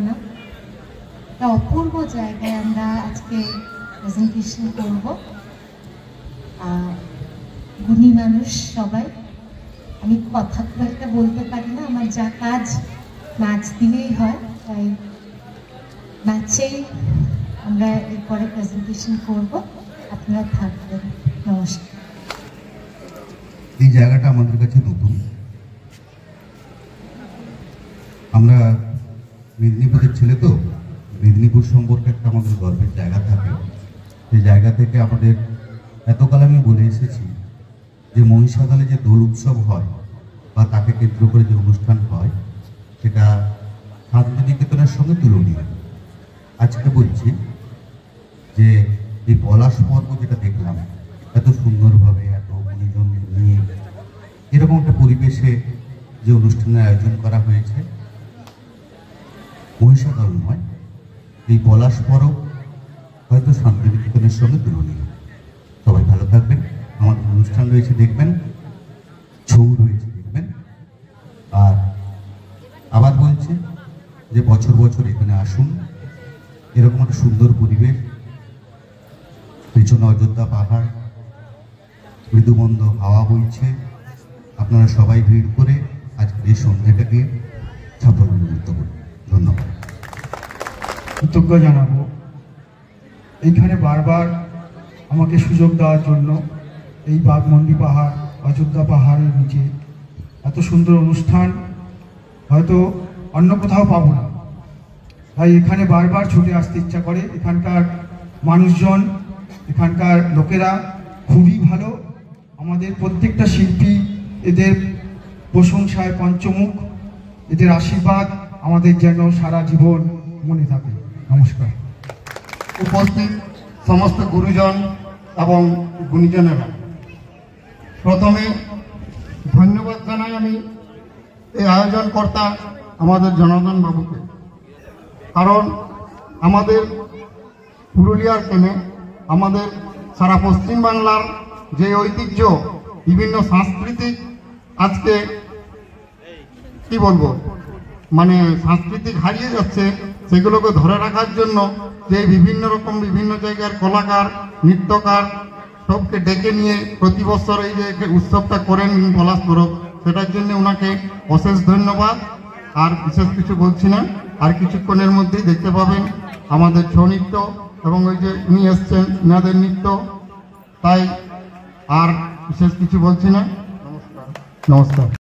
না, একটা অপূর্ব জায়গায় আমরা আজকে প্রেজেন্টেশন করব। গুণী মানুষ সবাই, আমি কথা খুব একটা বলতে পারি না, আমার যা কাজ নাচ দিলেই হয়, তাই নাচেই আমরা এরপরে প্রেজেন্টেশন করব। আপনারা থাকবেন। নমস্কার। এই জায়গাটা আমাদের কাছে নতুন। আমরা মেদিনীপুরের ছেলে তো, মেদিনীপুর সম্পর্কে একটা আমাদের গর্বের জায়গা থাকে। সেই জায়গা থেকে আমাদের এতকাল আমি বলে এসেছি যে মহিষাদলে যে দোল উৎসব হয় বা তাকে কেন্দ্র করে যে অনুষ্ঠান হয় সেটা শান্তিনিকেতনের সঙ্গে তুলনীয়। আজকে বলছি যে এই পলাশ পর্ব যেটা দেখলাম এত সুন্দরভাবে এত গুণীজন নিয়ে এরকম একটা পরিবেশে যে অনুষ্ঠানের আয়োজন করা হয়েছে, মহিষাদল নয়, এই পলাশ পরব হয়তো শান্তিনিকেতনের সঙ্গে তুলনীয়। সবাই ভালো থাকবেন। আমাদের অনুষ্ঠান রয়েছে দেখবেন, ছৌ রয়েছে দেখবেন। আর আবার বলছি যে বছর বছর এখানে আসুন, এরকম একটা সুন্দর পরিবেশ, পেছনে অযোধ্যা পাহাড়, মৃদুমন্দ হাওয়া বইছে। আপনারা সবাই ভিড় করে আজকের এই সন্ধ্যাটাকে সাফল্যমণ্ডিত করুন। ধন্যবাদ। কৃতজ্ঞ জানাবো এইখানে বারবার আমাকে সুযোগ দেওয়ার জন্য। এই বাঘমুন্ডি পাহাড়, অযোধ্যা পাহাড়ের নিচে এত সুন্দর অনুষ্ঠান হয়তো অন্য কোথাও পাবো না, তাই এখানে বারবার ছুটে আসতে ইচ্ছা করে। এখানকার মানুষজন, এখানকার লোকেরা খুবই ভালো। আমাদের প্রত্যেকটা শিল্পী, এদের প্রশংসায় পঞ্চমুখ, এদের আশীর্বাদ আমাদের যেন সারা জীবন মনে থাকে। নমস্কার। উপস্থিত সমস্ত গুরুজন এবং গুণীজনেরা, প্রথমে ধন্যবাদ জানাই আমি এই আয়োজনকর্তা আমাদের জনার্দন বাবুকে। কারণ আমাদের পুরুলিয়ার কেনে আমাদের সারা পশ্চিমবাংলার যে ঐতিহ্য, বিভিন্ন সাংস্কৃতিক আজকে কি বলবো মানে সাংস্কৃতিক হারিয়ে যাচ্ছে, সেগুলোকে ধরে রাখার জন্য যে বিভিন্ন রকম বিভিন্ন জায়গার কলাকার, নৃত্যকার সবকে ডেকে নিয়ে প্রতি বছর এই যে উৎসবটা করেন পলাশ পরব, সেটার জন্য ওনাকে অশেষ ধন্যবাদ। আর বিশেষ কিছু বলছি না, আর কিছুক্ষণের মধ্যেই দেখতে পাবেন আমাদের ছৌ নৃত্য এবং ওই যে উনি এসছেন ওনাদের নৃত্য। তাই আর বিশেষ কিছু বলছি না। নমস্কার।